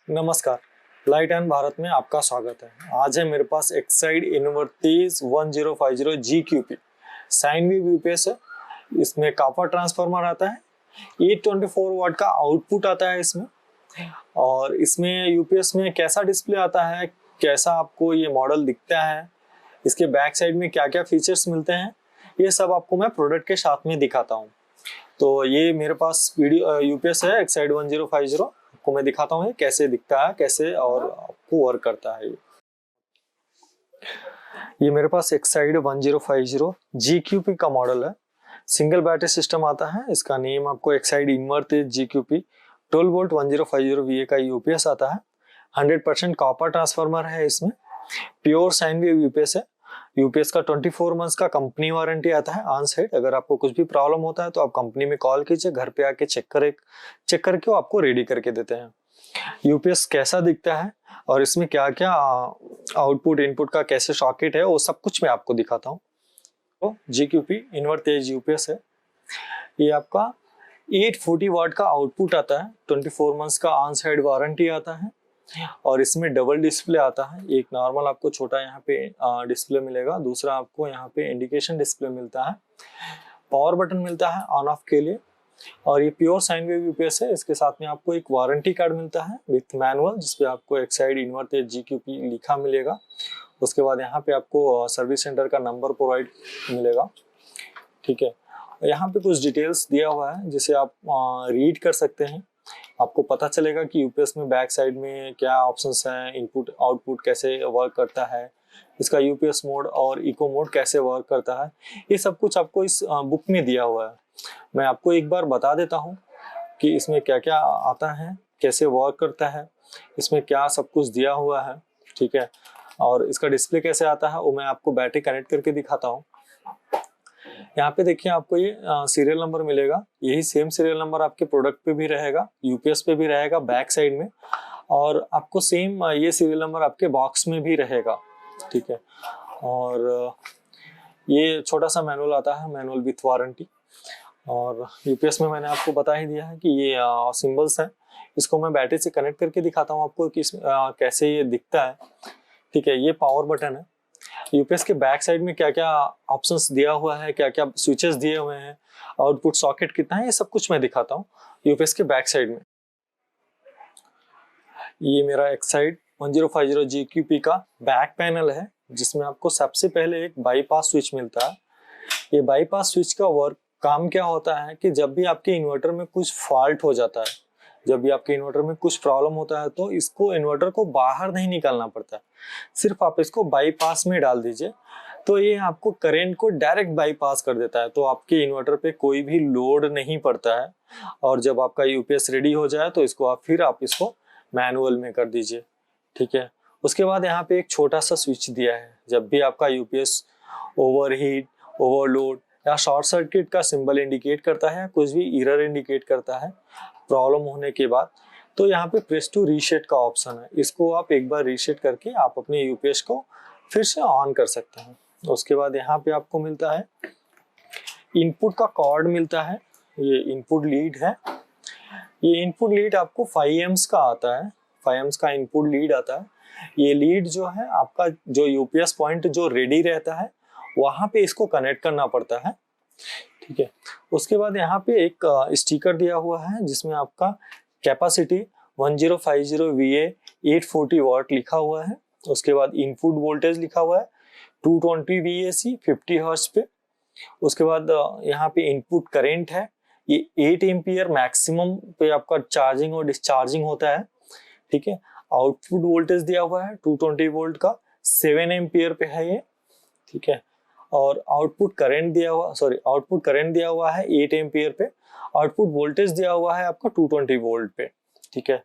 नमस्कार। Light and Bharat में आपका स्वागत है। आज है मेरे पास Exide inverters 1050 GQP sine wave UPS है। इसमें कॉपर ट्रांसफार्मर आता है, 824 वाट का आउटपुट आता है इसमें। और इसमें यूपीएस में कैसा डिस्प्ले आता है, कैसा आपको ये मॉडल दिखता है, इसके बैक साइड में क्या क्या फीचर्स मिलते हैं, ये सब आपको मैं प्रोडक्ट के साथ में दिखाता हूँ। तो ये मेरे पास वीडियो यूपीएस है एक्साइड 1050 को मैं दिखाता हूँ कैसे दिखता है, कैसे और आपको वर्क करता है। ये मेरे पास एक्साइड 1050 GQP का मॉडल है। सिंगल बैटरी सिस्टम आता है। इसका नेम आपको Exide invertase GQP 12 volt 1050 VA का यूपीएस आता है। 100% कॉपर ट्रांसफार्मर है। इसमें प्योर साइन वेव यूपीएस है। यूपीएस का 24 मंथ्स का कंपनी वारंटी आता है ऑन साइट। अगर आपको कुछ भी प्रॉब्लम होता है तो आप कंपनी में कॉल कीजिए, घर पे आके चेक करके वो आपको रेडी करके देते हैं। यूपीएस कैसा दिखता है और इसमें क्या क्या आउटपुट इनपुट का कैसे सॉकेट है, वो सब कुछ मैं आपको दिखाता हूँ। तो GQP इनवर्टेज यूपीएस है। ये आपका 840 वाट का आउटपुट आता है, 24 मंथ्स का ऑन साइड वारंटी आता है और इसमें डबल डिस्प्ले आता है। एक नॉर्मल आपको छोटा यहाँ पे डिस्प्ले मिलेगा, दूसरा आपको यहाँ पे इंडिकेशन डिस्प्ले मिलता है। पावर बटन मिलता है ऑन ऑफ के लिए। और ये प्योर साइन वेव यूपीएस है। इसके साथ में आपको एक वारंटी कार्ड मिलता है विथ मैनुअल, जिसपे आपको एक्साइड इनवर्टेज GQP लिखा मिलेगा। उसके बाद यहाँ पे आपको सर्विस सेंटर का नंबर प्रोवाइड मिलेगा। ठीक है, यहाँ पे कुछ डिटेल्स दिया हुआ है जिसे आप रीड कर सकते हैं। आपको पता चलेगा कि यूपीएस में बैक साइड में क्या ऑप्शंस हैं, इनपुट आउटपुट कैसे वर्क करता है, इसका यूपीएस मोड और इको मोड कैसे वर्क करता है। ये सब कुछ आपको इस बुक में दिया हुआ है। मैं आपको एक बार बता देता हूँ कि इसमें क्या क्या आता है, कैसे वर्क करता है, इसमें क्या सब कुछ दिया हुआ है। ठीक है, और इसका डिस्प्ले कैसे आता है वो मैं आपको बैटरी कनेक्ट करके दिखाता हूँ। यहाँ पे देखिए आपको ये सीरियल नंबर मिलेगा। यही सेम सीरियल नंबर आपके प्रोडक्ट पे भी रहेगा, यूपीएस पे भी रहेगा बैक साइड में, और आपको सेम ये सीरियल नंबर आपके बॉक्स में भी रहेगा। ठीक है, और ये छोटा सा मैनुअल आता है, मैनुअल विथ वारंटी। और यूपीएस में मैंने आपको बता ही दिया है कि ये सिंबल्स हैं। इसको मैं बैटरी से कनेक्ट करके दिखाता हूँ आपको कि कैसे ये दिखता है। ठीक है, ये पावर बटन है। यूपीएस के बैक साइड में क्या क्या ऑप्शंस दिया हुआ है, क्या क्या स्विचेस दिए हुए हैं, आउटपुट सॉकेट कितना है, ये सब कुछ मैं दिखाता हूँ यूपीएस के बैक साइड में। ये मेरा एक्साइड 1050 GQP का बैक पैनल है, जिसमें आपको सबसे पहले एक बाईपास स्विच मिलता है। ये बाईपास स्विच का वर्क काम क्या होता है कि जब भी आपके इन्वर्टर में कुछ फॉल्ट हो जाता है, जब भी आपके इन्वर्टर में कुछ प्रॉब्लम होता है, तो इसको इन्वर्टर को बाहर नहीं निकालना पड़ता है, सिर्फ आप इसको बाईपास में डाल दीजिए तो ये आपको करंट को डायरेक्ट बाईपास कर देता है। तो आपके इन्वर्टर पे कोई भी लोड नहीं पड़ता है। और जब आपका यूपीएस रेडी हो जाए तो इसको आप इसको मैनुअल में कर दीजिए। ठीक है, उसके बाद यहाँ पे एक छोटा सा स्विच दिया है। जब भी आपका यूपीएस ओवरहीट, ओवरलोड या शॉर्ट सर्किट का सिंबल इंडिकेट करता है, कुछ भी एरर इंडिकेट करता है प्रॉब्लम होने के बाद, तो यहाँ पे प्रेस टू रीसेट का ऑप्शन है। इसको आप एक बार रीसेट करके आप अपने यूपीएस को फिर से ऑन कर सकते हैं। उसके बाद यहाँ पे आपको मिलता है इनपुट का कॉर्ड मिलता है। ये इनपुट लीड है। ये इनपुट लीड आपको 5 एम्स का आता है, 5 एम्स का इनपुट लीड आता है। ये लीड जो है आपका जो यूपीएस पॉइंट जो रेडी रहता है वहां पे इसको कनेक्ट करना पड़ता है। ठीक है, उसके बाद यहाँ पे एक स्टिकर दिया हुआ है जिसमें आपका कैपेसिटी 1050 VA 840 वाट लिखा हुआ है। उसके बाद इनपुट वोल्टेज लिखा हुआ है 220 VAC 50 हर्ट्ज पे। उसके बाद यहाँ पे इनपुट करंट है, ये 8 एम्पियर मैक्सिमम पे आपका चार्जिंग और डिस्चार्जिंग होता है। ठीक है, आउटपुट वोल्टेज दिया हुआ है 220 वोल्ट का, 7 एम्पियर पे है ये। ठीक है, और आउटपुट करंट दिया हुआ है 8 एम्पियर पे। आउटपुट वोल्टेज दिया हुआ है आपका 220 वोल्ट पे। ठीक है,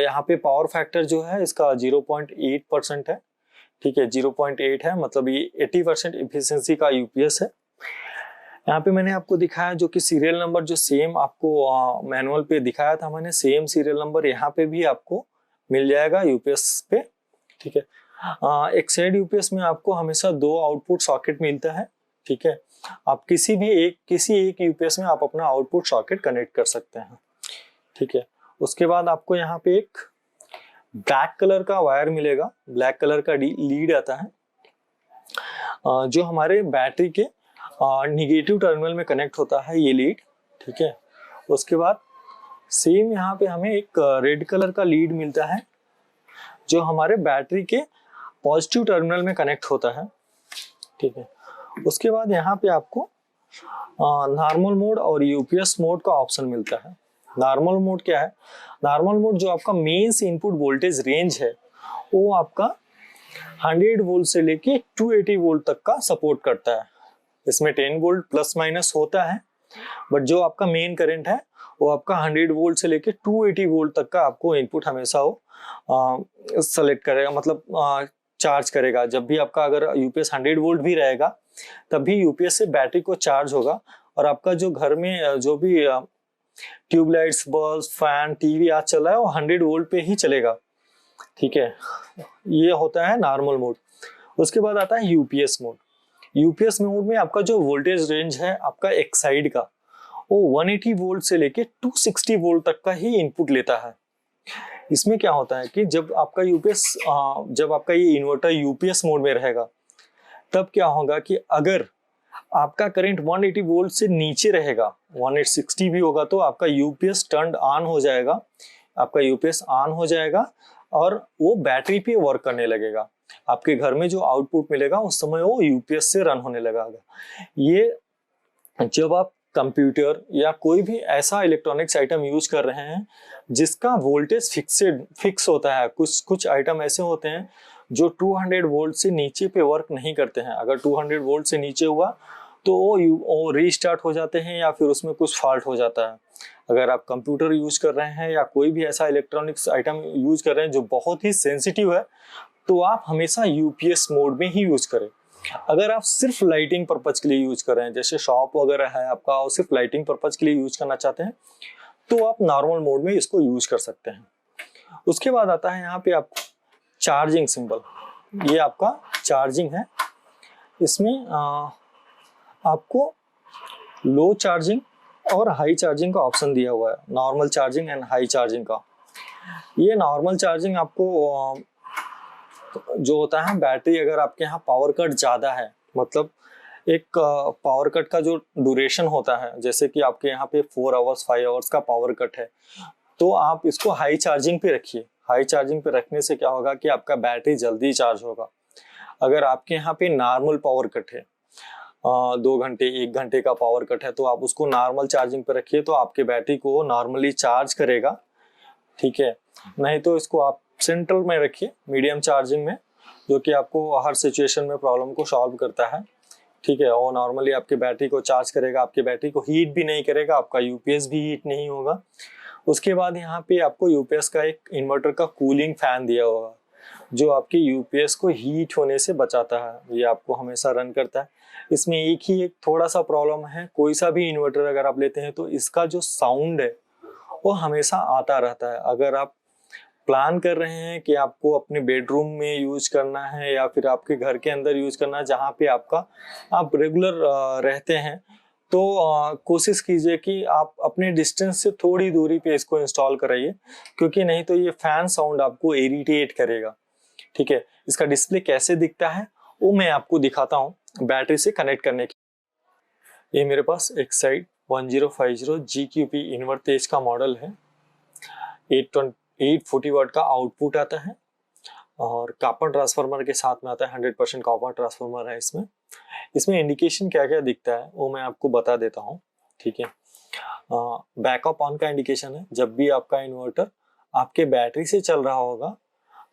यहाँ पे पावर फैक्टर जो है इसका 0.8% है। ठीक है, 0.8 है, मतलब ये 80% इफिशियंसी का यूपीएस है। यहाँ पे मैंने आपको दिखाया जो कि सीरियल नंबर जो सेम आपको मैनुअल पे दिखाया था मैंने, सेम सीरियल नंबर यहाँ पे भी आपको मिल जाएगा यूपीएस पे। ठीक है, एक्साइड यूपीएस में आपको हमेशा 2 आउटपुट सॉकेट मिलता है। ठीक है, आप किसी एक यूपीएस में आप अपना आउटपुट सॉकेट कनेक्ट कर सकते हैं। ठीक है, उसके बाद आपको यहाँ पे एक ब्लैक कलर का वायर मिलेगा, ब्लैक कलर का लीड आता है जो हमारे बैटरी के निगेटिव टर्मिनल में कनेक्ट होता है ये लीड। ठीक है, उसके बाद सेम यहाँ पे हमें एक रेड कलर का लीड मिलता है जो हमारे बैटरी के पॉजिटिव टर्मिनल में कनेक्ट होता है। ठीक है, उसके बाद यहाँ पे आपको नॉर्मल मोड और यूपीएस मोड का ऑप्शन मिलता है। नॉर्मल मोड क्या है? नॉर्मल मोड जो आपका मेंस इनपुट वोल्टेज रेंज है वो आपका 100 वोल्ट से लेके 280 वोल्ट तक का सपोर्ट करता है। इसमें 10 वोल्ट प्लस माइनस होता है, बट जो आपका मेन करंट है वो आपका 100 वोल्ट से लेके 280 वोल्ट तक का आपको इनपुट हमेशा वो सेलेक्ट करेगा, मतलब चार्ज करेगा। जब भी आपका अगर यूपीएस 100 वोल्ट भी रहेगा तब भी यूपीएस से बैटरी को चार्ज होगा और आपका जो घर में जो भी ट्यूबलाइट्स, बल्ब, फैन, टीवी आज चल रहा है वो 100 वोल्ट पे ही चलेगा। ठीक है, ये होता है नॉर्मल मोड। उसके बाद आता है यूपीएस मोड। यूपीएस मोड में आपका जो वोल्टेज रेंज है आपका एक साइड का वो 180 वोल्ट से लेके 260 वोल्ट तक का ही इनपुट लेता है। इसमें क्या होता है कि जब आपका ये इन्वर्टर यूपीएस मोड में रहेगा तब क्या होगा कि अगर आपका करंट 180 वोल्ट से नीचे रहेगा, 160 भी होगा तो आपका यूपीएस टर्न ऑन हो जाएगा, आपका यूपीएस ऑन हो जाएगा और वो बैटरी पे वर्क करने लगेगा। आपके घर में जो आउटपुट मिलेगा उस समय वो यूपीएस से रन होने लगेगा। ये जब आप कंप्यूटर या कोई भी ऐसा इलेक्ट्रॉनिक्स आइटम यूज कर रहे हैं जिसका वोल्टेज फिक्स होता है, कुछ आइटम ऐसे होते हैं जो 200 वोल्ट से नीचे पे वर्क नहीं करते हैं। अगर 200 वोल्ट से नीचे हुआ तो वो रीस्टार्ट हो जाते हैं या फिर उसमें कुछ फॉल्ट हो जाता है। अगर आप कंप्यूटर यूज कर रहे हैं या कोई भी ऐसा इलेक्ट्रॉनिक्स आइटम यूज कर रहे हैं जो बहुत ही सेंसिटिव है तो आप हमेशा यूपीएस मोड में ही यूज करें। अगर आप सिर्फ लाइटिंग पर्पज के लिए यूज कर रहे हैं, जैसे शॉप वगैरह है आपका और सिर्फ लाइटिंग पर्पज के लिए यूज करना चाहते हैं तो आप नॉर्मल मोड में इसको यूज कर सकते हैं। उसके बाद आता है यहाँ पे आपको चार्जिंग सिंबल। ये आपका चार्जिंग है, इसमें आपको लो चार्जिंग और हाई चार्जिंग का ऑप्शन दिया हुआ है, normal charging and high charging का। ये नॉर्मल चार्जिंग आपको जो होता है बैटरी अगर आपके यहाँ पावर कट ज़्यादा है, मतलब एक पावर कट का जो ड्यूरेशन होता है, जैसे कि आपके यहाँ पे 4 आवर्स 5 आवर्स का पावर कट है तो आप इसको हाई चार्जिंग पे रखिए। हाई चार्जिंग पे रखने से क्या होगा कि आपका बैटरी जल्दी चार्ज होगा। अगर आपके यहाँ पे नॉर्मल पावर कट है, 2 घंटे 1 घंटे का पावर कट है तो आप उसको नॉर्मल चार्जिंग पे रखिए तो आपके बैटरी को नॉर्मली चार्ज करेगा। ठीक है, नहीं तो इसको आप सेंट्रल में रखिए, मीडियम चार्जिंग में, जो कि आपको हर सिचुएशन में प्रॉब्लम को सॉल्व करता है। ठीक है, और नॉर्मली आपके बैटरी को चार्ज करेगा, आपके बैटरी को हीट भी नहीं करेगा, आपका यूपीएस भी हीट नहीं होगा। उसके बाद यहाँ पे आपको यूपीएस का एक इन्वर्टर का कूलिंग फैन दिया होगा जो आपके यूपीएस को हीट होने से बचाता है। ये आपको हमेशा रन करता है। इसमें एक थोड़ा सा प्रॉब्लम है, कोई सा भी इन्वर्टर अगर आप लेते हैं तो इसका जो साउंड है वो हमेशा आता रहता है। अगर आप प्लान कर रहे हैं कि आपको अपने बेडरूम में यूज करना है या फिर आपके घर के अंदर यूज करना है जहाँ पे आप रेगुलर रहते हैं तो कोशिश कीजिए कि आप अपने डिस्टेंस से थोड़ी दूरी पे इसको इंस्टॉल कराइए, क्योंकि नहीं तो ये फैन साउंड आपको इरिटेट करेगा। ठीक है, इसका डिस्प्ले कैसे दिखता है वो मैं आपको दिखाता हूँ बैटरी से कनेक्ट करने की। ये मेरे पास एक साइड 1050 GQP इन्वर्तेज का मॉडल है। 840 वाट का आउटपुट आता है और कॉपर ट्रांसफार्मर के साथ में आता है। 100% कॉपर ट्रांसफार्मर है इसमें इंडिकेशन क्या क्या दिखता है वो मैं आपको बता देता हूँ। ठीक है, बैकअप ऑन का इंडिकेशन है। जब भी आपका इन्वर्टर आपके बैटरी से चल रहा होगा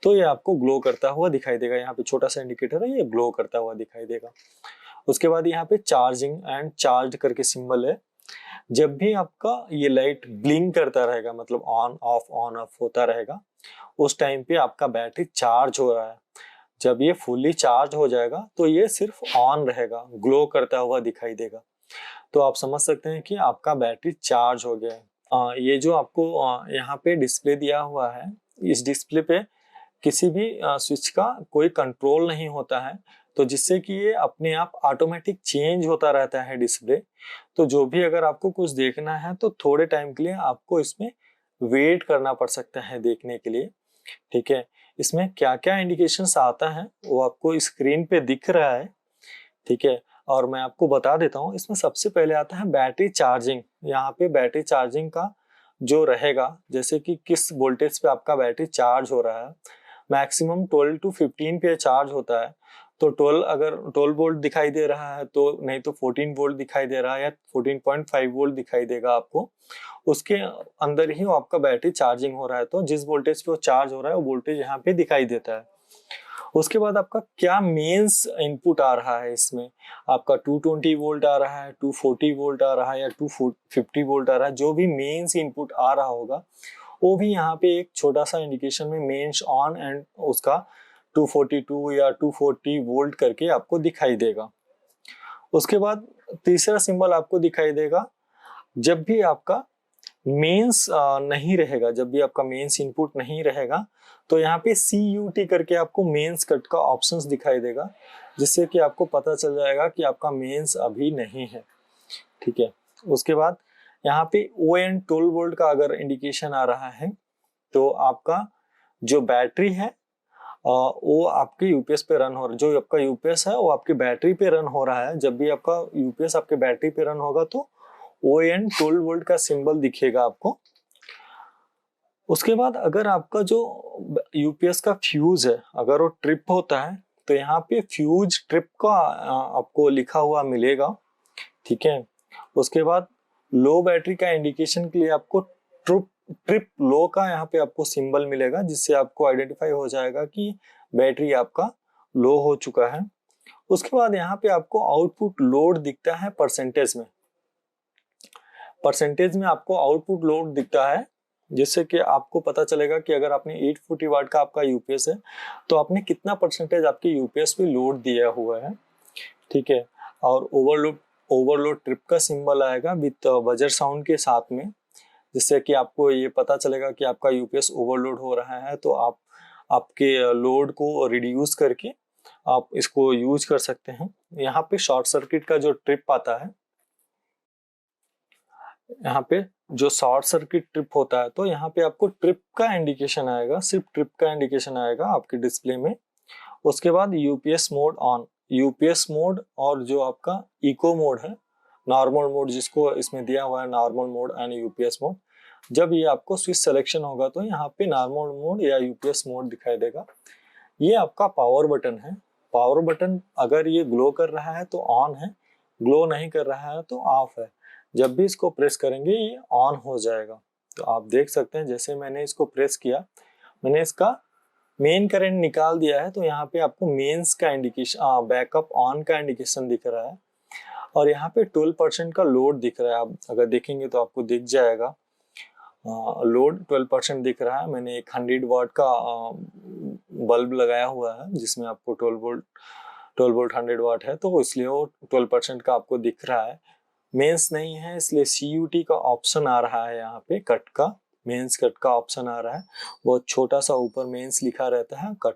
तो ये आपको ग्लो करता हुआ दिखाई देगा। यहाँ पे छोटा सा इंडिकेटर है, ये ग्लो करता हुआ दिखाई देगा। उसके बाद यहाँ पे चार्जिंग एंड चार्ज करके सिंबल है। जब भी आपका ये लाइट ब्लिंक करता रहेगा, मतलब ऑन ऑफ होता रहेगा, उस टाइम पे आपका बैटरी चार्ज हो रहा है। जब ये फुल्ली चार्ज हो जाएगा तो ये सिर्फ ऑन रहेगा, ग्लो करता हुआ दिखाई देगा। तो आप समझ सकते हैं कि आपका बैटरी चार्ज हो गया है। ये जो आपको यहाँ पे डिस्प्ले दिया हुआ है, इस डिस्प्ले पे किसी भी स्विच का कोई कंट्रोल नहीं होता है, तो जिससे कि ये अपने आप ऑटोमेटिक चेंज होता रहता है डिस्प्ले। तो जो भी अगर आपको कुछ देखना है तो थोड़े टाइम के लिए आपको इसमें वेट करना पड़ सकता है देखने के लिए। ठीक है, इसमें क्या क्या इंडिकेशंस आता है वो आपको स्क्रीन पे दिख रहा है। ठीक है, और मैं आपको बता देता हूँ, इसमें सबसे पहले आता है बैटरी चार्जिंग। यहाँ पे बैटरी चार्जिंग का जो रहेगा, जैसे कि किस वोल्टेज पे आपका बैटरी चार्ज हो रहा है। मैक्सिमम 12 टू 15 पे चार्ज होता है, तो 12 अगर 12 वोल्ट दिखाई दे रहा है तो नहीं तो 14 वोल्ट दिखाई दे रहा है या 14.5 वोल्ट दिखाई देगा आपको, उसके अंदर ही वो आपका बैटरी चार्जिंग हो रहा है। तो जिस वोल्टेज पे वो चार्ज हो रहा है वो वोल्टेज यहाँ पे दिखाई देता है। उसके बाद आपका क्या मेंस इनपुट आ रहा है, इसमें आपका 220 वोल्ट आ रहा है, 240 वोल्ट आ रहा है या 250 वोल्ट आ रहा है, जो भी मेंस इनपुट आ रहा होगा वो भी यहाँ पे एक छोटा सा इंडिकेशन में मेंस ऑन एंड उसका 242 या 240 वोल्ट करके आपको दिखाई देगा। उसके बाद तीसरा सिंबल आपको दिखाई देगा जब भी आपका मेंस नहीं रहेगा, जब भी आपका मेंस इनपुट नहीं रहेगा तो यहाँ पे CUT करके आपको मेंस कट का ऑप्शंस दिखाई देगा, जिससे कि आपको पता चल जाएगा कि आपका मेंस अभी नहीं है। ठीक है, उसके बाद यहाँ पे ON 12 वोल्ट का अगर इंडिकेशन आ रहा है तो आपका जो बैटरी है वो आपके यूपीएस पे रन हो रहा है। जो आपका यूपीएस है वो आपकी बैटरी पे रन हो रहा है। जब भी आपका यूपीएस आपके बैटरी पे रन होगा तो ON 12 वोल्ट का सिंबल दिखेगा आपको। उसके बाद अगर आपका जो यूपीएस का फ्यूज है अगर वो ट्रिप होता है तो यहाँ पे फ्यूज ट्रिप का आपको लिखा हुआ मिलेगा। ठीक है, उसके बाद लो बैटरी का इंडिकेशन के लिए आपको ट्रिप लो का यहाँ पे आपको सिंबल मिलेगा, जिससे आपको आइडेंटिफाई हो जाएगा कि बैटरी आपका लो हो चुका है। उसके बाद यहाँ पे आपको आउटपुट लोड दिखता है परसेंटेज में। परसेंटेज में आपको आउटपुट लोड दिखता है, जिससे कि आपको पता चलेगा कि अगर आपने 840 वाट का आपका यूपीएस है तो आपने कितना परसेंटेज आपके यूपीएस पे लोड दिया हुआ है। ठीक है, और ओवरलोड ट्रिप का सिंबल आएगा विद बजर साउंड के साथ में, जिससे कि आपको ये पता चलेगा कि आपका यूपीएस ओवरलोड हो रहा है, तो आप आपके लोड को रिड्यूस करके आप इसको यूज कर सकते हैं। यहाँ पे शॉर्ट सर्किट का जो ट्रिप आता है, यहाँ पे जो शॉर्ट सर्किट ट्रिप होता है तो यहाँ पे आपको ट्रिप का इंडिकेशन आएगा, सिर्फ ट्रिप का इंडिकेशन आएगा आपके डिस्प्ले में। उसके बाद UPS mode on, UPS mode और जो आपका इको मोड है, नॉर्मल मोड जिसको इसमें दिया हुआ है, normal mode and UPS mode, जब ये आपको स्विच सिलेक्शन होगा तो यहाँ पे नॉर्मल मोड या यूपीएस मोड दिखाई देगा। ये आपका पावर बटन है। पावर बटन अगर ये ग्लो कर रहा है तो ऑन है, ग्लो नहीं कर रहा है तो ऑफ है। जब भी इसको प्रेस करेंगे ये ऑन हो जाएगा। तो आप देख सकते हैं जैसे मैंने इसको प्रेस किया, मैंने इसका मेन करंट निकाल दिया है, तो यहाँ पे आपको मेंस का इंडिकेशन, बैकअप ऑन का इंडिकेशन दिख रहा है और यहाँ पे 12% का लोड दिख रहा है। आप अगर देखेंगे तो आपको दिख जाएगा लोड 12% दिख रहा है। मैंने एक 100 वाट का बल्ब लगाया हुआ है जिसमें आपको 12 वोल्ट 100 वाट है, तो इसलिए वो 12% का आपको दिख रहा है। मेंस नहीं है इसलिए CUT का ऑप्शन आ रहा है, यहाँ पे कट का, मेंस कट का ऑप्शन आ रहा है, बहुत छोटा सा ऊपर मेंस लिखा रहता है कट।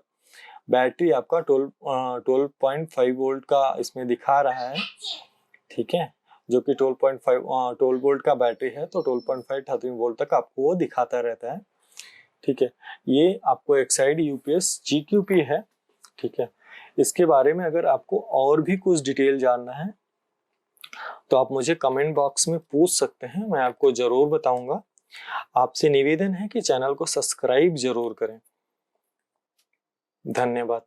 बैटरी आपका 12.5 वोल्ट का इसमें दिखा रहा है। ठीक है, जो कि 12 वोल्ट का बैटरी है तो 12.5 13 वोल्ट तक आपको वो दिखाता रहता है। ठीक है, ये आपको एक्साइड यूपीएस GQP है। ठीक है, इसके बारे में अगर आपको और भी कुछ डिटेल जानना है तो आप मुझे कमेंट बॉक्स में पूछ सकते हैं, मैं आपको जरूर बताऊंगा। आपसे निवेदन है कि चैनल को सब्सक्राइब जरूर करें। धन्यवाद।